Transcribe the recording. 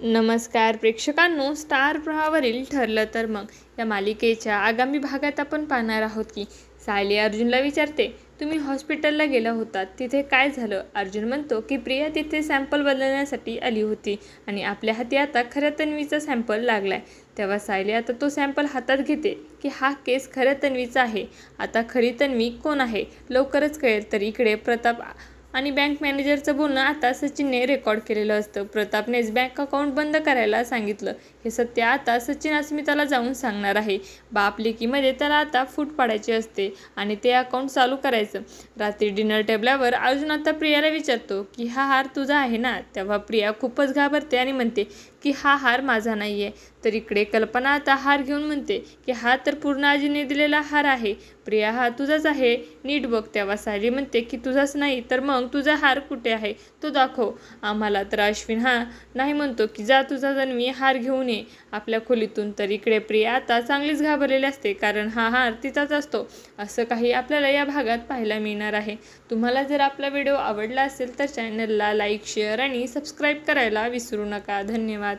नमस्कार प्रेक्षकांनो, स्टार प्रवाहावरील ठरलं तर मग या मालिकेच्या आगामी भागात आपण पाहणार आहोत की सायली अर्जुनला विचारते, तुम्ही हॉस्पिटलला गेला होतात, तिथे काय झालं? अर्जुन म्हणतो की प्रिया तिथे सॅम्पल बदलण्यासाठी आली होती आणि आपल्या हाती आता खऱ्या तन्वीचा सॅम्पल लागलाय. तेव्हा सायली आता तो सॅम्पल हातात घेते की हा केस खऱ्या तन्वीचा आहे. आता खरी तन्वी कोण आहे लवकरच कळेल. तर इकडे प्रताप आणि बँक मॅनेजरचं बोलणं आता सचिनने रेकॉर्ड केलेलं असतं. प्रतापनेच बँक अकाउंट बंद करायला सांगितलं. हे सत्य आता सचिन अस्मिताला जाऊन सांगणार आहे. बाप लेकीमध्ये त्याला आता फूट पाडायची असते आणि ते अकाउंट चालू करायचं. रात्री डिनर टेबलावर अर्जुन आता प्रियाला विचारतो की हा हार तुझा आहे ना? तेव्हा प्रिया खूपच घाबरते आणि म्हणते की हा हार माझा नाही आहे. तर इकडे कल्पना आता हार घेऊन म्हणते की हा तर पूर्ण आजीने दिलेला हार आहे. प्रिया हा तुझाच आहे, नीट बघ. तेव्हा सायली म्हणते की तुझाच नाही तर मग तुझा हार कुठे आहे तो दाखव आम्हाला. तर अश्विन हा नाही म्हणतो की जा तुझा तन्वी हार घेऊन ये आपल्या खोलीतून. तर इकडे प्रिया आता चांगलीच घाबरलेली असते, कारण हा हार तिचाच असतो असं काही आपल्याला या भागात पाहायला मिळणार आहे. तुम्हाला जर आपला व्हिडिओ आवडला असेल तर चॅनलला लाईक, शेअर आणि सबस्क्राईब करायला विसरू नका. धन्यवाद.